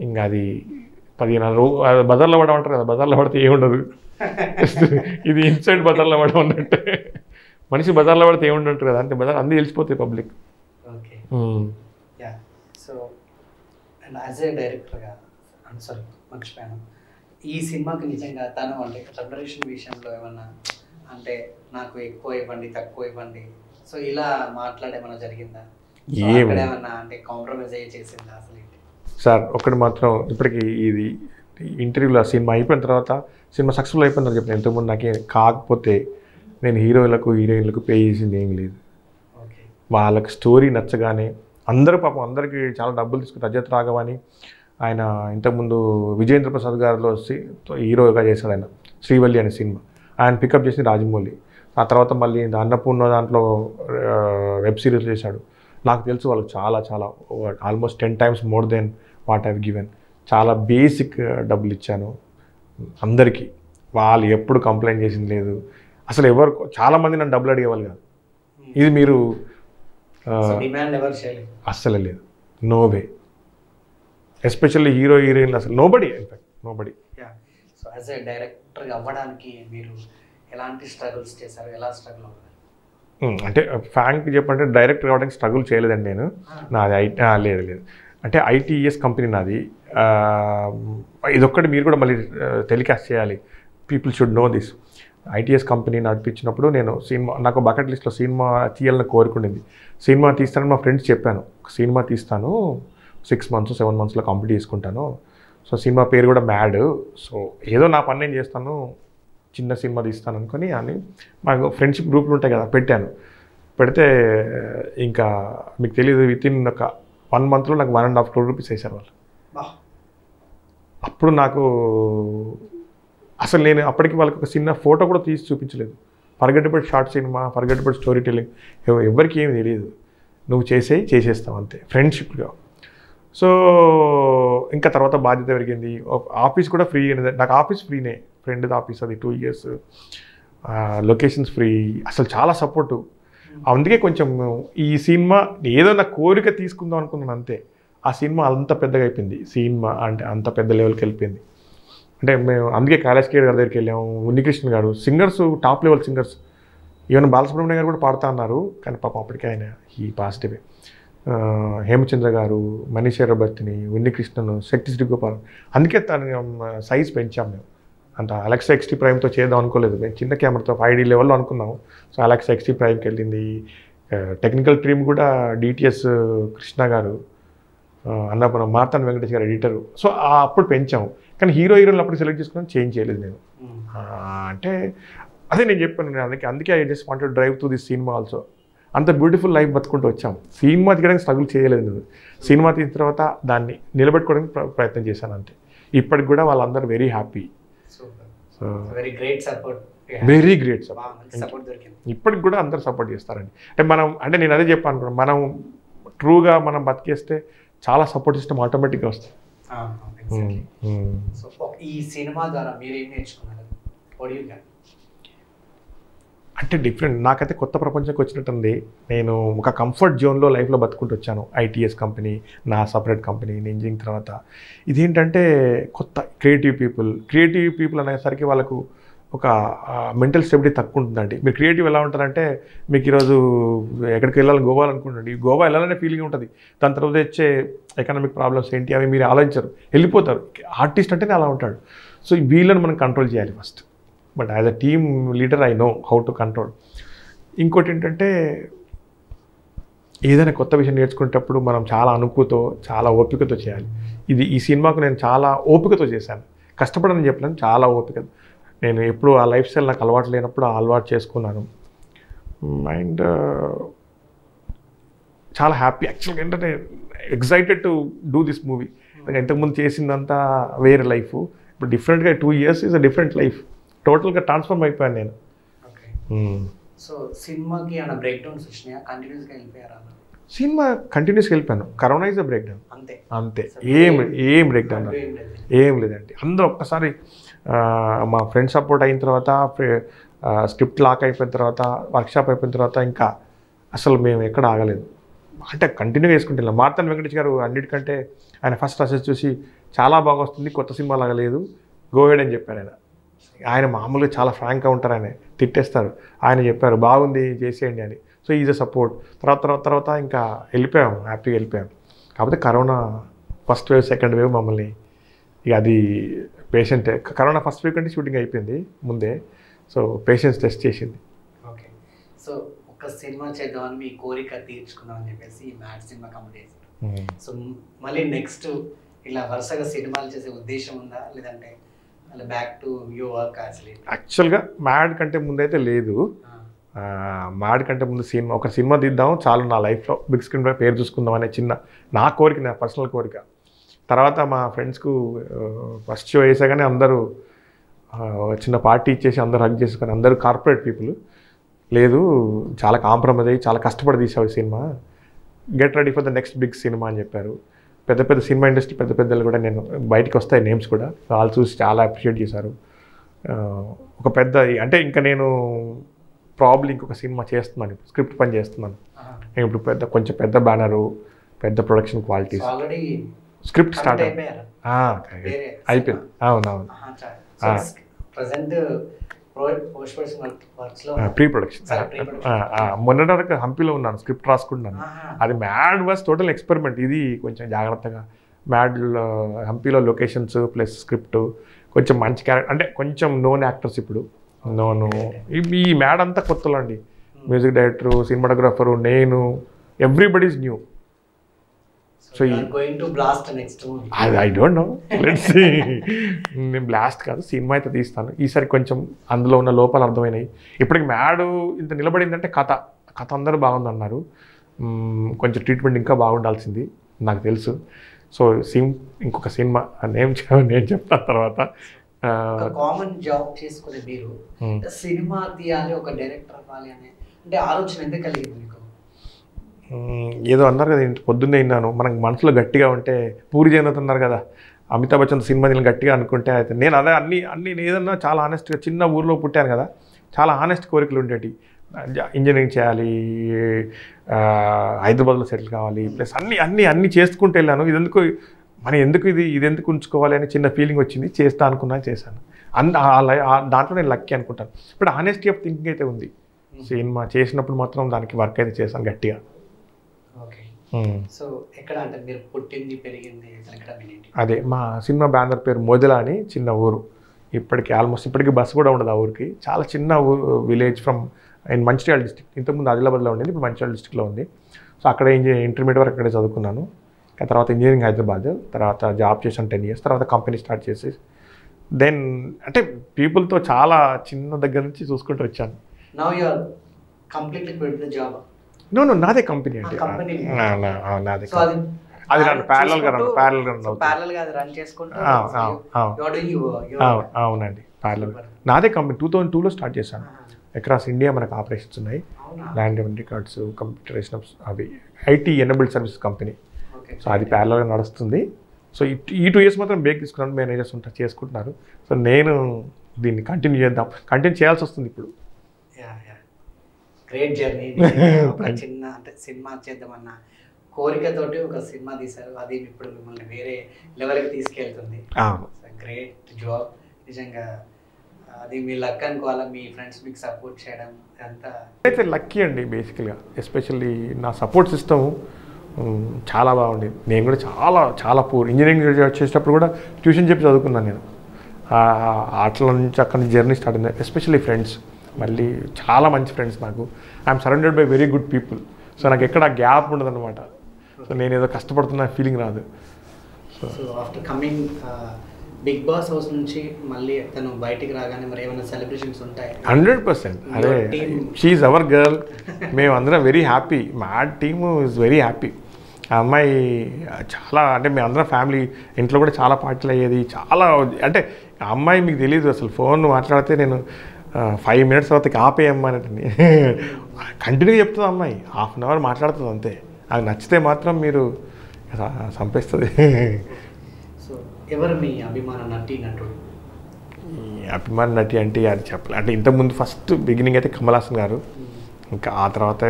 ఇంకా అది 15 బజార్లో పడడం అంటారు కదా, బజార్లో పడితే ఏముండదు. ఇది ఇన్సైడ్ బజార్లో పడడం ఉన్నట్టే. మనిషి బజార్లో పడితే ఏముండంటారు కదా, అంటే బజార్ అన్నీ తెలిసిపోతాయి public. Okay, yeah. So and as a డైరెక్టర్గా సారీ మర్చిపోయాను, ఈ సినిమాకి నిజంగా తను అంటే రెమ్యునరేషన్ విషయంలో ఏమన్నా అంటే నాకు ఎక్కువ ఇవ్వండి తక్కువ ఇవ్వండి సో ఇలా మాట్లాడేమన్నా జరిగిందా? ఏమన్నా అంటే కాంప్రమైజ్ అయ్యి చేసిందా అసలు? సార్ ఒకటి మాత్రం ఇప్పటికి ఇది ఇంటర్వ్యూలో సినిమా అయిపోయిన తర్వాత, సినిమా సక్సెస్ఫుల్ అయిపోయిన తర్వాత చెప్పిన ఇంతకుముందు నాకే కాకపోతే నేను హీరోలకు హీరోయిన్లకు పే చేసింది ఏం లేదు. వాళ్ళకి స్టోరీ నచ్చగానే అందరూ పాపం అందరికీ చాలా డబ్బులు తీసుకుని, రజత్ రాఘవ్ అని ఆయన ఇంతకుముందు విజేంద్ర ప్రసాద్ గారిలో హీరోగా చేశాడు ఆయన, శ్రీవల్లి అనే సినిమా. ఆయన పికప్ చేసి రాజమౌళి. ఆ తర్వాత మళ్ళీ అన్నపూర్ణ దాంట్లో వెబ్ సిరీస్ చేశాడు. నాకు తెలుసు వాళ్ళకి చాలా చాలా almost 10 times more than what I've given. చాలా బేసిక్ డబ్బులు ఇచ్చాను అందరికీ. వాళ్ళు ఎప్పుడు కంప్లైంట్ చేసింది లేదు. అసలు ఎవరు చాలామంది నన్ను డబ్బులు అడిగేవాళ్ళు కాదు. ఇది మీరు అస్సలు లేదు, నో వే. ఎస్పెషల్లీ హీరో హీరోయిన్లు అసలు nobody, in fact nobody. So as a డైరెక్టర్గా అవ్వడానికి మీరు ఎలాంటి స్ట్రగుల్స్ చేశారు, ఎలా స్ట్రగుల్ అవ్వాలి? అంటే ఫ్రాంక్ చెప్పంటే డైరెక్టర్ కావడానికి స్ట్రగుల్ చేయలేదండి నేను. నాది లేదు అంటే ఐటీఎస్ కంపెనీ నాది. ఇదొక్కటి మీరు కూడా మళ్ళీ టెలికాస్ట్ చేయాలి, people should know this. ITS company నడిపించినప్పుడు నేను సినిమా, నాకు బకెట్ లిస్ట్లో సినిమా తీయాలని కోరుకుండింది. సినిమా తీస్తానని మా ఫ్రెండ్స్ చెప్పాను, సినిమా తీస్తాను 6 months 7 monthsలో కంప్లీట్ చేసుకుంటాను. సో సినిమా పేరు కూడా మ్యాడ్. సో ఏదో నా పని నేను చేస్తాను, చిన్న సినిమా తీస్తాను అనుకొని అని మాకు ఫ్రెండ్షిప్ గ్రూప్లు ఉంటాయి కదా, పెట్టాను. పెడితే ఇంకా మీకు తెలియదు, వితిన్ ఒక 1 monthలో నాకు 1.5 crore rupees వేశారు వాళ్ళు. అప్పుడు నాకు అసలు నేను అప్పటికి వాళ్ళకి ఒక చిన్న ఫోటో కూడా తీసి చూపించలేదు. Forgettable short cinema, forgettable story telling, ఎవరికి ఏమి తెలియదు, నువ్వు చేసేస్తావు అంతే, ఫ్రెండ్షిప్గా. సో ఇంకా తర్వాత బాధ్యత పెరిగింది. ఆఫీస్ కూడా ఫ్రీ, నాకు ఆఫీస్ ఫ్రీనే, ఫ్రెండ్ది ఆఫీస్ అది 2 years. లొకేషన్స్ ఫ్రీ, అసలు చాలా సపోర్టు. అందుకే కొంచెం ఈ సినిమా ఏదో నా కోరిక తీసుకుందాం అనుకున్నాను అంతే. ఆ సినిమా అంత పెద్దగా అయిపోయింది, సినిమా అంటే అంత పెద్ద లెవెల్కి వెళ్ళిపోయింది. అంటే మేము అందుకే కైలాష్ ఖేర్ గారి దగ్గరికి వెళ్ళాము. ఉన్నికృష్ణ గారు singers, top level singers, even Balasubrahmanyam గారు కూడా పాడుతూ అన్నారు, కానీ పాపం అప్పటికే ఆయన ఈ పాజిటివే. హేమచంద్ర గారు, మనీష్ ఎర్రబర్తిని, ఉన్నికృష్ణను, శక్తి శ్రీగోపాల్. అందుకే తన సైజ్ పెంచాం మేము. అంత అలెక్సా XT ప్రైమ్తో చేద్దాం అనుకోలేదు, మేము చిన్న కెమెరాతో 5D లెవెల్లో అనుకున్నాము. సో అలెక్సా XT ప్రైమ్కి వెళ్ళింది. టెక్నికల్ టీమ్ కూడా DTS కృష్ణ గారు, అన్నపూర్ణ మార్తాన్ వెంకటేష్ గారు ఎడిటరు. సో అప్పుడు పెంచాము. కానీ హీరోయిన్లు అప్పుడు సెలెక్ట్ చేసుకుని చేంజ్ చేయలేదు నేను. అంటే అదే నేను చెప్పాను, నేను అందుకే I just wanted drive to this cinema also. అంత బ్యూటిఫుల్ లైఫ్ బతుకుంటూ వచ్చాం. సినిమా తీయడానికి స్ట్రగుల్ చేయలేదు నేను. సినిమా తీసిన తర్వాత దాన్ని నిలబెట్టుకోవడానికి ప్రయత్నం చేశాను అంతే. ఇప్పటికి కూడా వాళ్ళందరూ very happy. So very great support. ఇప్పటికి కూడా అందరు సపోర్ట్ చేస్తారండి. అంటే మనం, అంటే నేను అదే చెప్పాను అనుకున్నాను, మనం ట్రూగా మనం బతికేస్తే చాలా సపోర్ట్ సిస్టమ్ ఆటోమేటిక్గా వస్తుంది. ఈ సినిమా ద్వారా మీరు ఏం నేర్చుకున్నారు? అంటే డిఫరెంట్, నాకైతే కొత్త ప్రపంచంకి వచ్చినట్టుంది. నేను ఒక కంఫర్ట్ జోన్లో లైఫ్లో బతుకుంటూ వచ్చాను. ITS కంపెనీ, నా సపరేట్ కంపెనీ, నేను చేసిన తర్వాత ఇదేంటంటే కొత్త క్రియేటివ్ పీపుల్ అనేసరికి వాళ్ళకు ఒక మెంటల్ స్టెబిలిటీ తక్కువ ఉంటుందండి. మీరు క్రియేటివ్ ఎలా ఉంటారంటే, మీకు ఈరోజు ఎక్కడికి వెళ్ళాలని గోవా అనుకుంటుండి, గోవా వెళ్ళాలనే ఫీలింగ్ ఉంటుంది. దాని తర్వాత వచ్చే ఎకనామిక్ ప్రాబ్లమ్స్ ఏంటి అవి మీరు ఆలోచించరు, వెళ్ళిపోతారు. ఆర్టిస్ట్ అంటేనే అలా ఉంటాడు. సో వీళ్ళని మనం కంట్రోల్ చేయాలి first. But as a team leader I know how to control. ఇంకోటి ఏంటంటే, ఏదైనా కొత్త విషయం నేర్చుకునేటప్పుడు మనం చాలా అనుకుతో, చాలా ఓపికతో చేయాలి. ఈ సినిమాకు నేను చాలా ఓపికతో చేశాను. కష్టపడని చెప్పలేను, చాలా ఓపిక. నేను ఎప్పుడు ఆ లైఫ్ స్టైల్ నాకు అలవాటు లేనప్పుడు ఆ అలవాటు చేసుకున్నాను. అండ్ చాలా హ్యాపీ యాక్చువల్గా. ఏంటంటే excited to do this movie. ఇంతకుముందు చేసిందంతా వేరే లైఫ్, ఇప్పుడు డిఫరెంట్గా 2 years is a different life. టోటల్గా ట్రాన్స్ఫార్మ్ అయిపోయాను నేను. సో సినిమాకి ఏమైనా బ్రేక్ డౌన్స్ వచ్చినాయా? కంటిన్యూస్గా వెళ్ళిపోయారా? సినిమా కంటిన్యూస్గా వెళ్ళిపోయాను. Corona is a break down అంతే. ఏం బ్రేక్ డౌన్ ఏం లేదండి. అందరూ ఒక్కసారి మా ఫ్రెండ్ సపోర్ట్ అయిన తర్వాత, స్క్రిప్ట్ లాక్ అయిపోయిన తర్వాత, వర్క్షాప్ అయిపోయిన తర్వాత ఇంకా అసలు మేము ఎక్కడ ఆగలేదు. అంటే కంటిన్యూగా వేసుకుంటున్నాం. మార్తాన్ వెంకటేష్ గారు అన్నిటికంటే ఆయన ఫస్ట్ అసెస్ చూసి చాలా బాగా వస్తుంది, కొత్త సినిమా లాగా లేదు, గో హెడ్ అని చెప్పారు ఆయన. ఆయన మామూలుగా చాలా ఫ్రాంక్గా ఉంటారు, ఆయన తిట్టేస్తారు. ఆయన చెప్పారు బాగుంది చేసేయండి అని. So is a support. తర్వాత ఇంకా వెళ్ళిపోయాం, హ్యాపీగా వెళ్ళిపోయాం. కాకపోతే corona first wave, second wave మమ్మల్ని ఇక అది పేషెంట్. కరోనా ఫస్ట్ వేవ్ కంటే షూటింగ్ అయిపోయింది ముందే. సో పేషెన్స్ టెస్ట్ చేసింది. ఓకే. సో ఒక సినిమా చేద్దామని మీ కోరిక తీర్చుకుందామని చెప్పేసి ఈ మ్యాడ్ సినిమా కంప్లీట్ చేశారు. సో మళ్ళీ నెక్స్ట్ ఇలా వరుసగా సినిమాలు చేసే ఉద్దేశం ఉందా, లేదంటే బ్యాక్ టు యువర్ వర్క్? యాక్చువల్గా మ్యాడ్ కంటే ముందు అయితే లేదు. మ్యాడ్ కంటే ముందు ఒక సినిమా తీద్దాం చాలు, నా లైఫ్లో బిగ్ స్క్రీన్ పై పేరు చూసుకుందాం అనే చిన్న నా కోరిక, నా పర్సనల్ కోరిక. తర్వాత మా ఫ్రెండ్స్కు ఫస్ట్ షో వేసాగానే అందరూ చిన్న పార్టీ ఇచ్చేసి అందరూ హగ్ చేసుకొని, అందరూ కార్పొరేట్ పీపుల్, లేదు చాలా కాంప్రమైజ్ అయ్యి చాలా కష్టపడి తీసావు ఈ cinema, get ready for the next big cinema అని చెప్పారు. పెద్ద సినిమా ఇండస్ట్రీ పెద్దలు కూడా, నేను బయటకు వస్తాయి నేమ్స్ కూడా, వాళ్ళు చూసి చాలా అప్రిషియేట్ చేశారు. ఒక పెద్ద అంటే ఇంకా నేను ప్రాబ్లీ ఇంకొక సినిమా చేస్తున్నాను, స్క్రిప్ట్ పని చేస్తున్నాను. నేను ఇప్పుడు కొంచెం పెద్ద బ్యానరు, పెద్ద ప్రొడక్షన్ క్వాలిటీస్, స్క్రిప్ట్ స్టార్ట్ అయిపోయింది. అవునవును, ప్రీ ప్రొడక్షన్. మొన్నటి వరకు హంపీలో ఉన్నాను, స్క్రిప్ట్ రాసుకుంటున్నాను. అది మ్యాడ్ వాజ్ టోటల్ ఎక్స్పెరిమెంట్. ఇది కొంచెం జాగ్రత్తగా మ్యాడ్లో హంపీలో లొకేషన్స్ ప్లస్ స్క్రిప్ట్, కొంచెం మంచి క్యారెక్టర్, అంటే కొంచెం నోన్ యాక్టర్స్. ఇప్పుడు ఈ మ్యాడ్ అంతా కొత్తలో అండి. మ్యూజిక్ డైరెక్టరు, సినిమాటోగ్రాఫరు, నేను, everybody's new. So I don't know, let's see. నేను బ్లాస్ట్ కాదు, సినిమా అయితే తీస్తాను ఈసారి. కొంచెం అందులో ఉన్న లోపాలు అర్థమైనాయి. ఇప్పటికి మ్యాడ్ ఇంత నిలబడిందంటే కథ అందరూ బాగుందన్నారు. కొంచెం ట్రీట్మెంట్ ఇంకా బాగుండాల్సింది నాకు తెలుసు. సో ఇంకొక సినిమా నేమ్ నేను చెప్తాను తర్వాత. కామన్ జాబ్ చేసుకునే మీరు సినిమా తీయాలి, ఒక డైరెక్టర్ అవ్వాలి అనే అంటే ఆలోచన ఎందుకు కలిగింది మీకు? ఏదో అన్నారు కదా, పొద్దున్నే విన్నాను, మనకు మనసులో గట్టిగా ఉంటే పూరి జగన్నాథ్ అన్నారు కదా, అమితాబ్ బచ్చన్ సినిమా నేను గట్టిగా అనుకుంటే అయితే నేను అదే అన్ని ఏదన్నా చాలా ఆనెస్ట్గా, చిన్న ఊర్లో పుట్టాను కదా, చాలా హానెస్ట్ కోరికలు ఉండేవి. ఇంజనీరింగ్ చేయాలి, హైదరాబాద్లో సెటిల్ కావాలి, ప్లస్ అన్నీ చేసుకుంటూ వెళ్ళాను. ఎందుకు ఇది ఎందుకు ఉంచుకోవాలి అని చిన్న ఫీలింగ్ వచ్చింది. చేస్తా అనుకున్నాను, చేశాను. దాంట్లో నేను లక్కీ అనుకుంటాను. ఇప్పుడు హానెస్టీ ఆఫ్ థింకింగ్ అయితే ఉంది. సినిమా చేసినప్పుడు మాత్రం దానికి వర్క్ అయితే చేశాను గట్టిగా. ఓకే. సో ఎక్కడ అంటే మీరు పుట్టింది పెరిగింది ఎక్కడ? అదే మా సినిమా బ్యానర్ పేరు మొదల అని చిన్న ఊరు. ఇప్పటికి బస్సు కూడా ఉండదు ఆ ఊరికి. చాలా చిన్న విలేజ్ ఫ్రమ్ మంచిర్యాల డిస్ట్రిక్ట్. ఇంతకుముందు ఆదిలాబాద్లో ఉండేది, ఇప్పుడు మంచిర్యాల డిస్ట్రిక్ట్లో ఉంది. సో అక్కడ ఇంటర్మీడియట్ వరకు అక్కడే చదువుకున్నాను. తర్వాత ఇంజనీరింగ్ హైదరాబాద్, తర్వాత జాబ్ చేశాను 10 years, తర్వాత కంపెనీ స్టార్ట్ చేసి దెన్ అంటే పీపుల్తో చాలా చిన్న దగ్గర నుంచి చూసుకుంటూ వచ్చాను. నో నాదే కంపెనీ అంటే నాదే. అది అవునండి, ప్యారలల్ నాదే కంపెనీ. 2002లో స్టార్ట్ చేశాను. అక్రాస్ ఇండియా మనకు ఆపరేషన్స్ ఉన్నాయి. ల్యాండ్ అండ్ రికార్డ్స్, కంప్యూటరేషన్, అవి IT enabled service company. So అది ప్యారలల్గా నడుస్తుంది. సో ఈ 2 years మాత్రం బ్రేక్ తీసుకున్నాను. మేనేజర్స్ చేసుకుంటున్నారు. సో నేను దీన్ని కంటిన్యూ చేయాల్సి వస్తుంది ఇప్పుడు. Great journey. చిన్న అంటే సినిమా చేద్దామన్న కోరికతోటి ఒక సినిమా తీశారు. అది ఇప్పుడు మిమ్మల్ని వేరే లెవెల్కి తీసుకెళ్తుంది. గ్రేట్ జాబ్ నిజంగా. అది మీ లక్ అనుకోవాలా, మీ ఫ్రెండ్స్ మీకు సపోర్ట్ చేయడం అంతా అయితే లక్కీ అండి. బేసికల్గా ఎస్పెషల్లీ నా సపోర్ట్ సిస్టమ్ చాలా బాగుండేది. నేను కూడా చాలా పూర్. ఇంజనీరింగ్ చేసేటప్పుడు కూడా ట్యూషన్ చెప్పి చదువుకున్నాను నేను. అట్ల నుంచి అక్కడి నుంచి జర్నీ స్టార్ట్ అయింది. ఎస్పెషల్లీ ఫ్రెండ్స్, మళ్ళీ చాలా మంచి ఫ్రెండ్స్ నాకు. I'm surrounded by very good people. So నాకు ఎక్కడ గ్యాప్ ఉండదు అనమాట. సో నేను ఏదో కష్టపడుతున్న ఫీలింగ్ రాదు. So after coming Bigg Boss house నుంచి మళ్ళీ తను బయటికి రాగానే మరి ఏమైనా సెలబ్రేషన్స్ ఉంటాయి? 100%. అదే షీఈ్ అవర్ గర్ల్. మేము అందరం వెరీ హ్యాపీ. మా టీమ్ ఈజ్ వెరీ హ్యాపీ. ఆ అమ్మాయి చాలా అంటే మేము అందరం ఫ్యామిలీ ఇంట్లో కూడా చాలా పార్టీలు అయ్యేది. చాలా అంటే ఆ అమ్మాయి మీకు తెలియదు అసలు. ఫోన్ మాట్లాడితే నేను 5 minutes తర్వాత ఆపేయమ్మా అని కంటిన్యూగా చెప్తుంది అమ్మాయి. 1/2 hour మాట్లాడుతుంది అంతే. అది నచ్చితే మాత్రం మీరు చంపేస్తుంది. సో ఎవరు మీ అభిమాన నటుడు? అభిమాన నటి అంటే అది చెప్పలే. అంటే ఇంతకుముందు ఫస్ట్ బిగినింగ్ అయితే కమల్ హాసన్ గారు, ఇంకా ఆ తర్వాత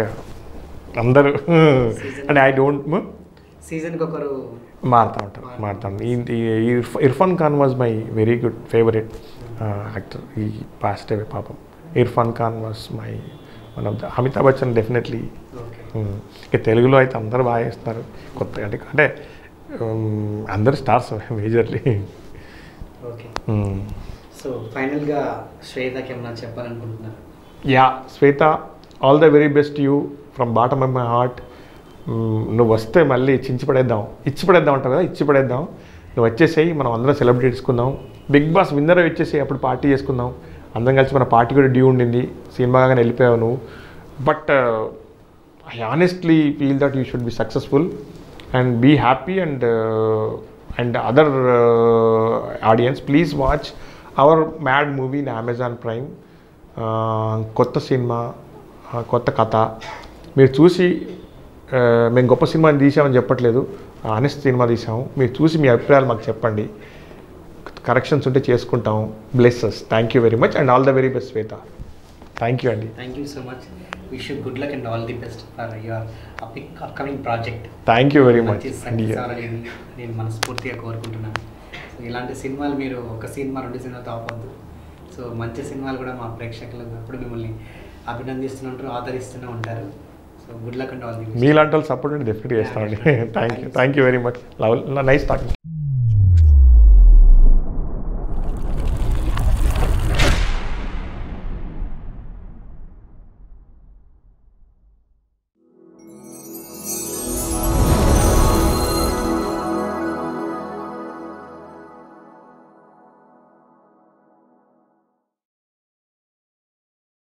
అందరూ. అంటే ఐ డోంట్ సీజన్కి ఒకరు మారుతూ ఉంటాను. Irfan Khan was my very good favourite actor. ఈ పాస్ట్ అవే పాపం. Irfan Khan was my one of the. Amitabh Bachchan definitely. ఇక తెలుగులో అయితే అందరూ బాగా చేస్తున్నారు కొత్తగా. అంటే అందరు స్టార్స్ మేజర్లీ. ఓకే. సో ఫైనల్గా శ్వేతకి ఏమన్నా చెప్పాలనుకుంటున్నారు? Shweta, all the very best you from bottom of my heart. నువ్వు వస్తే మళ్ళీ ఇచ్చిపడేద్దాం అంటావు కదా, ఇచ్చిపడేద్దాం. నువ్వు వచ్చేసేయి, మనం అందరం సెలబ్రేట్ చేసుకుందాం. బిగ్ బాస్ విన్నర్ వచ్చేసేయి, అప్పుడు పార్టీ చేసుకుందాం. అందరం కలిసి మన పార్టీ కూడా డ్యూ ఉండింది. సినిమా కాగానే వెళ్ళిపోయావు నువ్వు. But I honestly feel that you should be successful and be happy. And other audience, please watch our Mad movie in Amazon Prime. కొత్త సినిమా, కొత్త కథ మీరు చూసి, మేము గొప్ప సినిమాని తీసామని చెప్పట్లేదు, ఆనెస్ట్ సినిమా తీసాము. మీరు చూసి మీ అభిప్రాయాలు మాకు చెప్పండి. కరెక్షన్స్ ఉంటే చేసుకుంటాం. Blesses. Thank you very much and all the very best Shweta. Thank you అండి. Thank you so much. Wish you good luck and all the best for your upcoming project. Thank you very much. నేను మనస్ఫూర్తిగా కోరుకుంటున్నాను. సో ఇలాంటి సినిమాలు మీరు ఒక సినిమా 2 సినిమాలతో ఆపొద్దు. సో మంచి సినిమాలు కూడా మా ప్రేక్షకులు ఎప్పుడు మిమ్మల్ని అభినందిస్తూనే ఉంటారు, ఆదరిస్తూనే ఉంటారు. So good luck and all the best. మీలాంటి వాళ్ళు సపోర్ట్ అంటే డెఫినెట్గా చేస్తామండి. Thank you very much. Nice talking.